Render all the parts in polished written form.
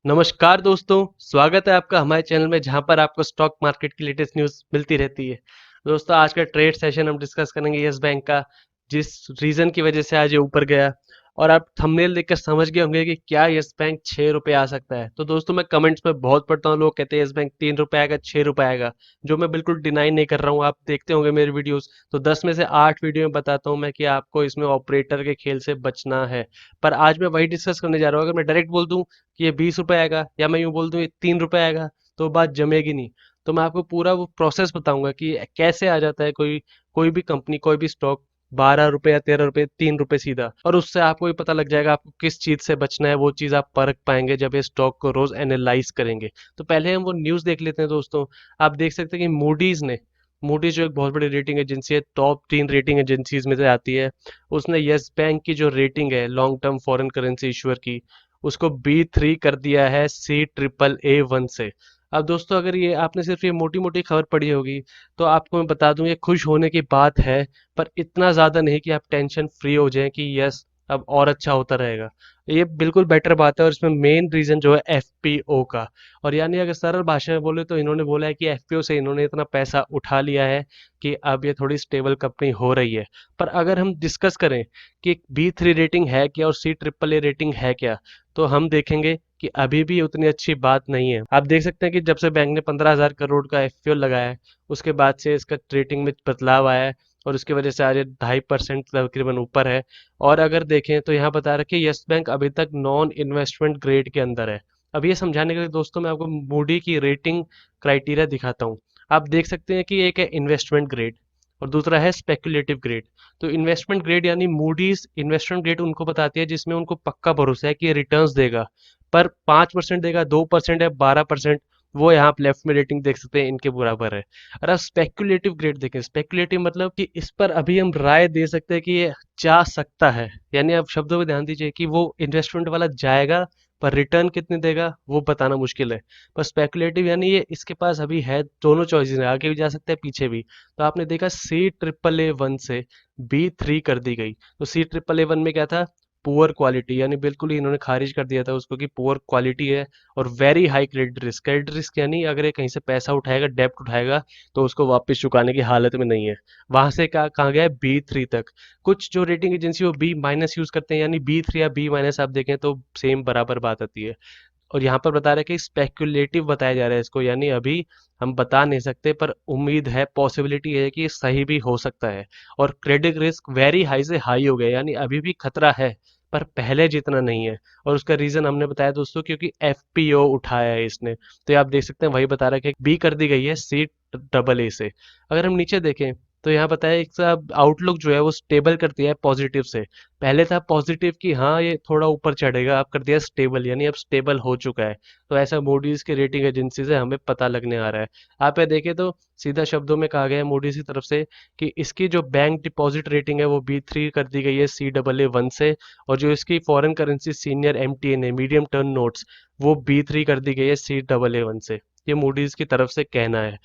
नमस्कार दोस्तों, स्वागत है आपका हमारे चैनल में जहां पर आपको स्टॉक मार्केट की लेटेस्ट न्यूज़ मिलती रहती है। दोस्तों आज का ट्रेड सेशन हम डिस्कस करेंगे यस बैंक का, जिस रीज़न की वजह से आज ये ऊपर गया। और आप थंबनेल देखकर समझ गए होंगे कि क्या यस बैंक 6 रुपये आ सकता है। तो दोस्तों मैं कमेंट्स में बहुत पढ़ता हूँ, लोग कहते हैं यस बैंक 3 रुपये आएगा, 6 रुपये आएगा, जो मैं बिल्कुल डिनाई नहीं कर रहा हूँ। आप देखते होंगे मेरे वीडियोस, तो 10 में से 8 वीडियो में बताता हूँ मैं कि आपको इसमें ऑपरेटर के खेल से बचना है। पर आज मैं वही डिस्कस करने जा रहा हूँ। अगर मैं डायरेक्ट बोल दूं कि ये 20 रुपये आएगा, या मैं यूं बोल दूं ये 3 रुपये आएगा, तो बात जमेगी नहीं। तो मैं आपको पूरा वो प्रोसेस बताऊंगा कि कैसे आ जाता है कोई कोई भी कंपनी, कोई भी स्टॉक 12 रुपये या 13 रुपये, 3 रुपये सीधा। और उससे आपको भी पता लग जाएगा आपको किस चीज से बचना है। वो चीज आप परख पाएंगे जब ये स्टॉक को रोज एनालाइज करेंगे। तो पहले हम वो न्यूज देख लेते हैं दोस्तों। आप देख सकते हैं कि मूडीज जो एक बहुत बड़ी रेटिंग एजेंसी है, टॉप 3 रेटिंग एजेंसीज में से आती है, उसने यस बैंक की जो रेटिंग है long term foreign currency issuer की, उसको B3 कर दिया है CAAA1 से। अब दोस्तों अगर ये आपने सिर्फ ये मोटी मोटी खबर पढ़ी होगी, तो आपको मैं बता दूं ये खुश होने की बात है, पर इतना ज्यादा नहीं कि आप टेंशन फ्री हो जाएं कि यस अब और अच्छा होता रहेगा। ये बिल्कुल बेटर बात है, और इसमें मेन रीजन जो है FPO का। और यानी अगर सरल भाषा में बोले तो इन्होंने बोला है कि FPO से इन्होंने इतना पैसा उठा लिया है कि अब ये थोड़ी स्टेबल कंपनी हो रही है। पर अगर हम डिस्कस करें कि B3 रेटिंग है क्या और CAAA रेटिंग है क्या, तो हम देखेंगे कि अभी भी उतनी अच्छी बात नहीं है। आप देख सकते हैं कि जब से बैंक ने 15,000 करोड़ का FPO लगाया है, उसके बाद से इसका रेटिंग में बदलाव आया है, और उसकी वजह से आज ये 2.5% तकरीबन ऊपर है। और अगर देखें तो यहाँ बता रखे यस बैंक अभी तक नॉन इन्वेस्टमेंट ग्रेड के अंदर है। अब ये समझाने के लिए दोस्तों मैं आपको मूडी की रेटिंग क्राइटेरिया दिखाता हूँ। आप देख सकते हैं कि एक है इन्वेस्टमेंट ग्रेड और दूसरा है स्पेकुलेटिव ग्रेड। तो इन्वेस्टमेंट ग्रेड यानी मूडीज इन्वेस्टमेंट ग्रेड उनको बताती है जिसमें उनको पक्का भरोसा है कि ये रिटर्न्स देगा, पर 5% देगा, 2% है, 12%, वो यहाँ आप लेफ्ट में रेटिंग देख सकते हैं, इनके बराबर है। और आप स्पेकुलेटिव ग्रेड देखें, स्पेकुलेटिव मतलब कि इस पर अभी हम राय दे सकते हैं कि ये जा सकता है। यानी आप शब्दों पे ध्यान दीजिए कि वो इन्वेस्टमेंट वाला जाएगा, पर रिटर्न कितने देगा वो बताना मुश्किल है। पर स्पेकुलेटिव यानी ये इसके पास अभी है, दोनों चॉइसेस है, आगे भी जा सकते हैं पीछे भी। तो आपने देखा CAAA1 से B3 कर दी गई। तो CAAA1 में क्या था? पुअर क्वालिटी, यानी बिल्कुल ही इन्होंने खारिज कर दिया था उसको कि पुअर क्वालिटी है। और वेरी हाई क्रेडिट रिस्क यानी अगर ये कहीं से पैसा उठाएगा, डेप्ट उठाएगा, तो उसको वापस चुकाने की हालत में नहीं है। वहां से कहाँ गया है? B3 तक। कुछ जो रेटिंग एजेंसी वो B- यूज करते हैं, यानी B3 या B- आप देखें तो सेम बराबर बात आती है। और यहाँ पर बता रहे हैं कि स्पेक्युलेटिव बताया जा रहा है इसको, यानी अभी हम बता नहीं सकते, पर उम्मीद है, पॉसिबिलिटी है कि सही भी हो सकता है। और क्रेडिट रिस्क वेरी हाई से हाई हो गया, यानी अभी भी खतरा है, पर पहले जितना नहीं है। और उसका रीजन हमने बताया दोस्तों, क्योंकि FPO उठाया है इसने। तो ये आप देख सकते हैं वही बता रहा है कि बी कर दी गई है CAA से। अगर हम नीचे देखें तो यहाँ बताया एक आउटलुक जो है वो स्टेबल कर दिया है पॉजिटिव से। पहले था पॉजिटिव कि हाँ ये थोड़ा ऊपर चढ़ेगा, अब कर दिया स्टेबल, यानी अब स्टेबल हो चुका है। तो ऐसा मूडीज की रेटिंग एजेंसी से हमें पता लगने आ रहा है। आप ये देखें तो सीधा शब्दों में कहा गया है मूडीज की तरफ से कि इसकी जो बैंक डिपॉजिट रेटिंग है वो B3 कर दी गई है CAA1 से। और जो इसकी फॉरेन करेंसी सीनियर MTN है, मीडियम टर्म नोट्स, वो B3 कर दी गई है CAA1 से। ये मूडीज की तरफ से कहना है।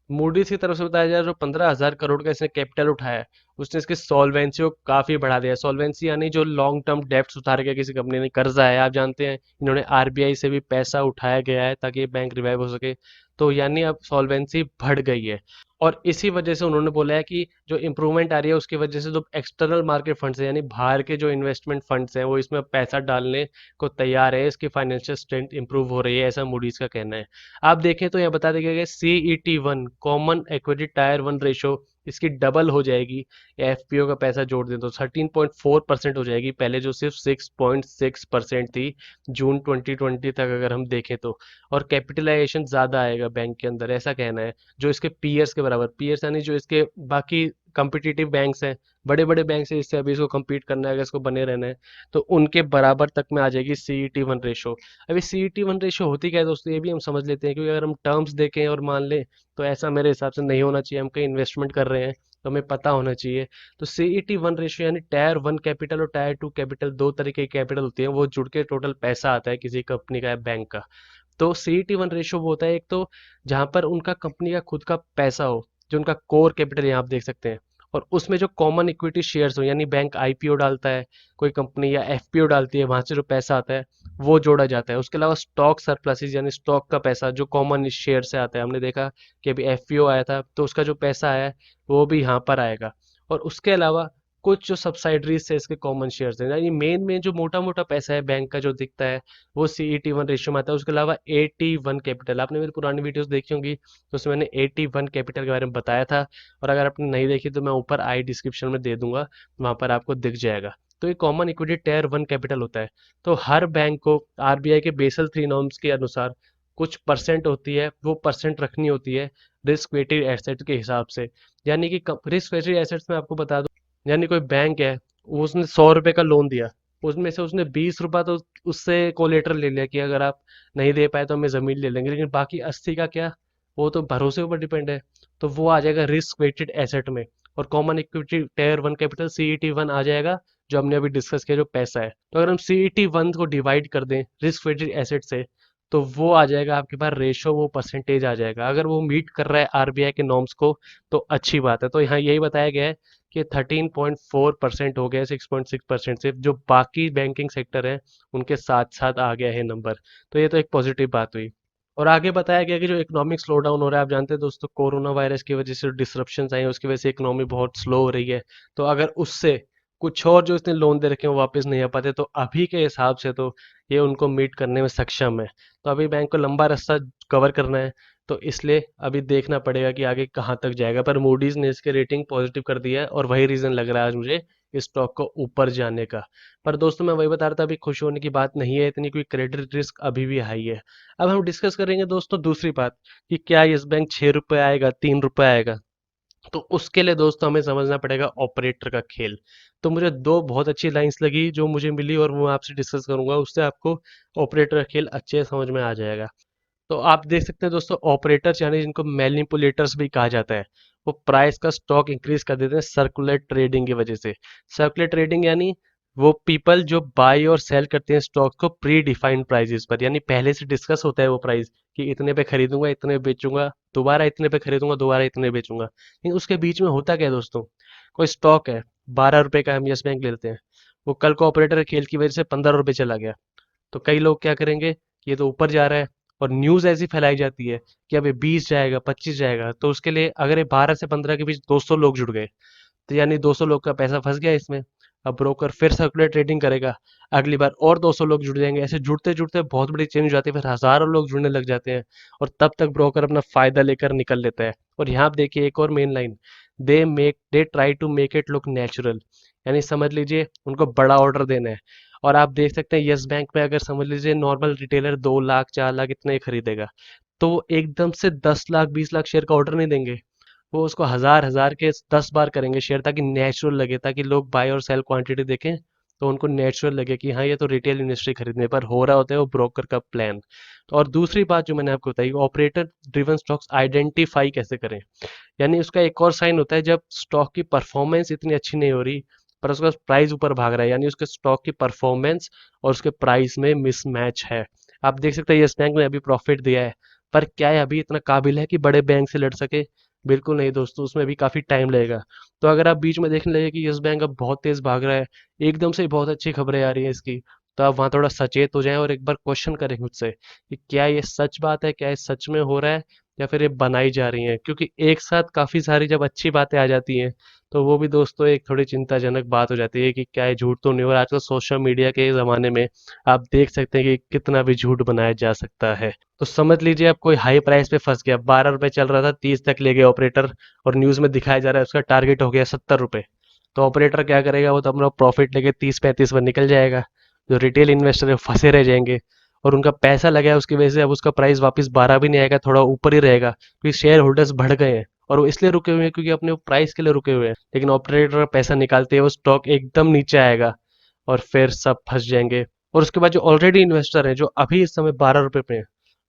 मूडीज की तरफ से बताया जाए जो 15,000 करोड़ का इसने कैपिटल उठाया है, उसने इसकी सॉल्वेंसी को काफी बढ़ा दिया है। सॉल्वेंसी यानी जो लॉन्ग टर्म डेब्ट्स उतार के किसी कंपनी ने कर्जा है, आप जानते हैं इन्होंने RBI से भी पैसा उठाया गया है ताकि ये बैंक रिवाइव हो सके। तो यानी अब सॉल्वेंसी बढ़ गई है। और इसी वजह से उन्होंने बोला है कि जो इम्प्रूवमेंट आ रही है उसकी वजह से जो एक्सटर्नल मार्केट फंड्स है, यानी बाहर के जो इन्वेस्टमेंट फंड्स हैं, वो इसमें पैसा डालने को तैयार है, इसकी फाइनेंशियल स्ट्रेंथ इंप्रूव हो रही है, ऐसा मूडीज का कहना है। आप देखें तो यहाँ बता दिया गया CET1 common equity tyre 1 ratio इसकी डबल हो जाएगी। FPO का पैसा जोड़ दें तो 13.4% हो जाएगी, पहले जो सिर्फ 6.6% थी जून 2020 तक अगर हम देखें तो। और कैपिटलाइजेशन ज्यादा आएगा बैंक के अंदर, ऐसा कहना है, जो इसके पीयर्स के बराबर, पीयर्स यानी जो इसके बाकी कम्पिटिटिव बैंक्स हैं, बड़े बड़े बैंक से, इससे अभी इसको compete करना है, अगर इसको बने रहना है, तो उनके बराबर तक में आ जाएगी CET1 रेशो। अभी CET1 रेशो होती क्या है दोस्तों, ये भी हम समझ लेते हैं, क्योंकि अगर हम टर्म्स देखें और मान लें तो ऐसा मेरे हिसाब से नहीं होना चाहिए। हम कहीं इन्वेस्टमेंट कर रहे हैं तो हमें पता होना चाहिए। तो CET1 रेशो यानी टायर 1 कैपिटल और टायर 2 कैपिटल, दो तरीके की कैपिटल होती है, वो जुड़ के टोटल पैसा आता है किसी कंपनी का या बैंक का। तो CET1 रेशो वो होता है एक तो जहां पर उनका कंपनी का खुद का पैसा हो, जो उनका कोर कैपिटल यहाँ आप देख सकते हैं, और उसमें जो कॉमन इक्विटी शेयर्स हो, यानी बैंक IPO डालता है कोई कंपनी या FPO डालती है, वहां से जो पैसा आता है, वो जोड़ा जाता है। उसके अलावा स्टॉक सरप्लसेस यानी स्टॉक का पैसा जो कॉमन शेयर से आता है, हमने देखा कि अभी एफपीओ आया था तो उसका जो पैसा आया है वो भी यहाँ पर आएगा। और उसके अलावा कुछ जो सब्साइडरीज से इसके कॉमन शेयर्स हैं, यानी मेन में जो मोटा मोटा पैसा है बैंक का जो दिखता है वो CET1 रेशियो में आता है। उसके अलावा 81 कैपिटल, आपने मेरी पुरानी वीडियोस देखी होंगी तो उसमें मैंने 81 कैपिटल के बारे में बताया था। और अगर आपने नहीं देखी तो मैं ऊपर आई डिस्क्रिप्शन में दे दूंगा, वहां पर आपको दिख जाएगा। तो ये कॉमन इक्विटी Tier 1 कैपिटल होता है। तो हर बैंक को आरबीआई के बेसल 3 नॉर्म्स के अनुसार कुछ परसेंट होती है, वो परसेंट रखनी होती है रिस्क वेटेड एसेट के हिसाब से। यानी कि रिस्क वेटेड एसेट्स में आपको बता दूं, यानी कोई बैंक है, उसने 100 रुपए का लोन दिया, उसमें से उसने 20 रुपया तो उससे कोलेटरल ले लिया कि अगर आप नहीं दे पाए तो हमें जमीन ले लेंगे, लेकिन बाकी 80 का क्या, वो तो भरोसे ऊपर डिपेंड है। तो वो आ जाएगा रिस्क वेटेड एसेट में। और common equity Tier 1 capital CET1 आ जाएगा, जो हमने अभी डिस्कस किया जो पैसा है। तो अगर हम CET1 को डिवाइड कर दें रिस्क वेटेड एसेट से, तो वो आ जाएगा आपके पास रेशो, वो परसेंटेज आ जाएगा। अगर वो मीट कर रहा है आरबीआई के नॉर्म्स को तो अच्छी बात है। तो यहाँ यही बताया गया है कि 13.4% हो गया 6.6% से, जो बाकी बैंकिंग सेक्टर है उनके साथ साथ आ गया है नंबर। तो ये तो एक पॉजिटिव बात हुई। और आगे बताया गया कि जो इकोनॉमिक स्लो डाउन हो रहा है, आप जानते हैं दोस्तों कोरोना वायरस की वजह से डिसरप्शंस आई हैं, उसकी वजह से इकोनॉमी बहुत स्लो हो रही है। तो अगर उससे कुछ और जो इसने लोन दे रखे हैं वो वापस नहीं आ पाते, तो अभी के हिसाब से तो ये उनको मीट करने में सक्षम है। तो अभी बैंक को लंबा रास्ता कवर करना है, तो इसलिए अभी देखना पड़ेगा कि आगे कहाँ तक जाएगा। पर मूडीज ने इसके रेटिंग पॉजिटिव कर दिया है और वही रीजन लग रहा है आज मुझे इस स्टॉक को ऊपर जाने का। पर दोस्तों मैं वही बता रहा था, अभी खुश होने की बात नहीं है इतनी, कोई क्रेडिट रिस्क अभी भी हाई है। अब हम डिस्कस करेंगे दोस्तों दूसरी बात कि क्या यस बैंक 6 रुपये आएगा, 3 रुपये आएगा। तो उसके लिए दोस्तों हमें समझना पड़ेगा ऑपरेटर का खेल। तो मुझे दो बहुत अच्छी लाइंस लगी जो मुझे मिली और वो आपसे डिस्कस करूंगा, उससे आपको ऑपरेटर का खेल अच्छे से समझ में आ जाएगा। तो आप देख सकते हैं दोस्तों, ऑपरेटर्स यानी जिनको मैनिपुलेटर्स भी कहा जाता है, वो प्राइस का स्टॉक इंक्रीज कर देते हैं सर्कुलर ट्रेडिंग की वजह से। सर्कुलर ट्रेडिंग यानी वो पीपल जो बाय और सेल करते हैं स्टॉक को प्री डिफाइंड प्राइसेस पर, यानी पहले से डिस्कस होता है वो प्राइस कि इतने पे खरीदूंगा इतने पे बेचूंगा, दोबारा इतने पे खरीदूंगा दोबारा इतने बेचूंगा। लेकिन उसके बीच में होता क्या है दोस्तों, कोई स्टॉक है 12 रुपए का, हम यस बैंक लेते हैं, वो कल को ऑपरेटर के खेल की वजह से 15 रुपए चला गया। तो कई लोग क्या करेंगे कि ये तो ऊपर जा रहा है, और न्यूज़ ऐसी फैलाई जाती है कि अब ये 20 जाएगा 25 जाएगा, तो उसके लिए अगर ये 12 से 15 के बीच 200 लोग जुड़ गए, तो यानी 200 लोग का पैसा फंस गया इसमें। अब ब्रोकर फिर सर्कुलर ट्रेडिंग करेगा, अगली बार और 200 लोग जुड़ जाएंगे, ऐसे जुड़ते जुड़ते बहुत बड़ी चेंज हो जाती है, फिर हजारों लोग जुड़ने लग जाते हैं। और तब तक ब्रोकर अपना फायदा लेकर निकल लेता है। और यहाँ आप देखिए एक और main line, they try to make it look natural, यानी समझ लीजिए उनको बड़ा ऑर्डर देना है। और आप देख सकते हैं यस बैंक में अगर समझ लीजिए नॉर्मल रिटेलर 2 लाख 4 लाख इतने ही खरीदेगा, तो वो एकदम से 10 लाख 20 लाख शेयर का ऑर्डर नहीं देंगे। वो उसको हजार हजार के 10 बार करेंगे शेयर, ताकि नेचुरल लगे, ताकि लोग बाय और सेल क्वांटिटी देखें तो उनको नेचुरल लगे कि हाँ ये तो रिटेल इन्वेस्टर खरीदने पर हो रहा होता है वो ब्रोकर का प्लान। तो और दूसरी बात जो मैंने आपको बताई, ऑपरेटर ड्रिवन स्टॉक्स आइडेंटिफाई कैसे करें। यानी उसका एक और साइन होता है जब स्टॉक की परफॉर्मेंस इतनी अच्छी नहीं हो रही पर उसका प्राइस ऊपर भाग रहा है, यानी उसके स्टॉक की परफॉर्मेंस और उसके प्राइस में मिसमैच है। आप देख सकते हैं यस बैंक ने अभी प्रॉफिट दिया है, पर क्या है अभी इतना काबिल है कि बड़े बैंक से लड़ सके? बिल्कुल नहीं दोस्तों, उसमें भी काफी टाइम लगेगा। तो अगर आप बीच में देखने लगे कि यस बैंक अब बहुत तेज भाग रहा है, एकदम से बहुत अच्छी खबरें आ रही है इसकी, तो आप वहां थोड़ा सचेत हो जाएं और एक बार क्वेश्चन करें खुद से कि क्या ये सच बात है, क्या ये सच में हो रहा है, या फिर ये बनाई जा रही हैं। क्योंकि एक साथ काफी सारी जब अच्छी बातें आ जाती हैं तो वो भी दोस्तों एक थोड़ी चिंताजनक बात हो जाती है कि क्या ये झूठ तो नहीं हो रहा। आजकल सोशल मीडिया के जमाने में आप देख सकते हैं कि कितना भी झूठ बनाया जा सकता है। तो समझ लीजिए अब कोई हाई प्राइस पे फंस गया, 12 रुपए चल रहा था 30 तक ले गए ऑपरेटर, और न्यूज में दिखाया जा रहा है उसका टारगेट हो गया 70 रुपए। तो ऑपरेटर क्या करेगा, वो तो अपना प्रॉफिट लेके 30-35 पर निकल जाएगा। जो रिटेल इन्वेस्टर है वो फंसे रह जाएंगे, और उनका पैसा लगा है उसकी वजह से अब उसका प्राइस वापस 12 भी नहीं आएगा, थोड़ा ऊपर ही रहेगा, क्योंकि शेयर होल्डर्स बढ़ गए हैं और वो इसलिए रुके हुए हैं क्योंकि अपने प्राइस के लिए रुके हुए हैं। लेकिन ऑपरेटर पैसा निकालते हैं वो स्टॉक एकदम नीचे आएगा और फिर सब फंस जाएंगे। और उसके बाद जो ऑलरेडी इन्वेस्टर हैं जो अभी इस समय 12 रुपए पे हैं,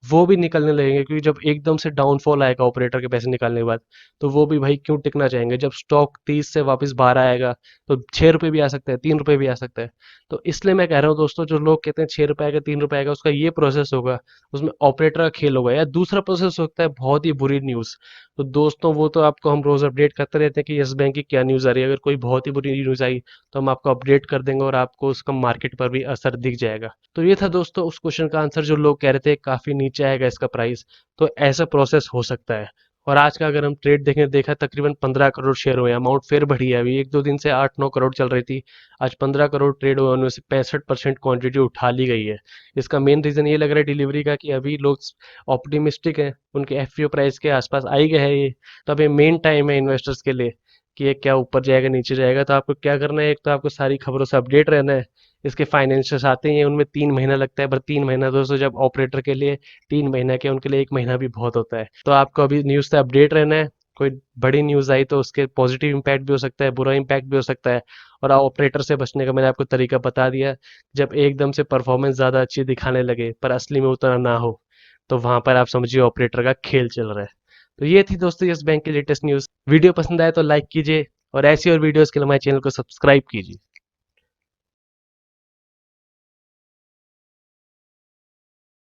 वो भी निकलने लगेंगे, क्योंकि जब एकदम से डाउनफॉल आएगा ऑपरेटर के पैसे निकालने के बाद, तो वो भी भाई क्यों टिकना चाहेंगे। जब स्टॉक 30 से वापस 12 आएगा तो 6 रुपये भी आ सकता है, 3 रुपये भी आ सकता है। तो इसलिए मैं कह रहा हूँ दोस्तों, जो लोग कहते हैं 6 रुपये आएगा, 3 रुपये आएगा, उसका ये प्रोसेस होगा, उसमें ऑपरेटर का खेल होगा। या दूसरा प्रोसेस होता है बहुत ही बुरी न्यूज़। तो दोस्तों वो तो आपको हम रोज अपडेट करते रहते हैं कि यस बैंक की क्या न्यूज़ आ रही है। अगर कोई बहुत ही बुरी न्यूज़ आई तो हम आपको अपडेट कर देंगे और आपको उसका मार्केट पर भी असर दिख जाएगा। तो ये था दोस्तों उस क्वेश्चन का आंसर, जो लोग कह रहे थे काफी नीचे आएगा इसका प्राइस। तो ऐसा प्रोसेस हो सकता है। और आज का अगर हम ट्रेड देखें, देखा तकरीबन 15 करोड़ शेयर हुए, अमाउंट फिर बढ़ी है। अभी 1-2 दिन से 8-9 करोड़ चल रही थी, आज 15 करोड़ ट्रेड हुए, उनमें से 65% क्वांटिटी उठा ली गई है। इसका मेन रीजन ये लग रहा है डिलीवरी का, कि अभी लोग ऑप्टिमिस्टिक हैं, उनके एफपीओ प्राइस के आसपास आई गए है ये। तो अभी मेन टाइम है इन्वेस्टर्स के लिए कि ये क्या ऊपर जाएगा नीचे जाएगा। तो आपको क्या करना है, एक तो आपको सारी खबरों से अपडेट रहना है। इसके फाइनेंशियल्स आते ही हैं, उनमें 3 महीना लगता है, पर 3 महीना दोस्तों जब ऑपरेटर के लिए 3 महीना के, उनके लिए 1 महीना भी बहुत होता है। तो आपको अभी न्यूज़ से अपडेट रहना है। कोई बड़ी न्यूज़ आई तो उसके पॉजिटिव इम्पैक्ट भी हो सकता है, बुरा इम्पैक्ट भी हो सकता है। और ऑपरेटर से बचने का मैंने आपको तरीका बता दिया। जब एकदम से परफॉर्मेंस ज़्यादा अच्छी दिखाने लगे पर असली में उतना ना हो, तो वहां पर आप समझिए ऑपरेटर का खेल चल रहा है। तो ये थी दोस्तों यस बैंक की लेटेस्ट न्यूज़। वीडियो पसंद आए तो लाइक कीजिए, और ऐसी और वीडियोस के लिए हमारे चैनल को सब्सक्राइब कीजिए।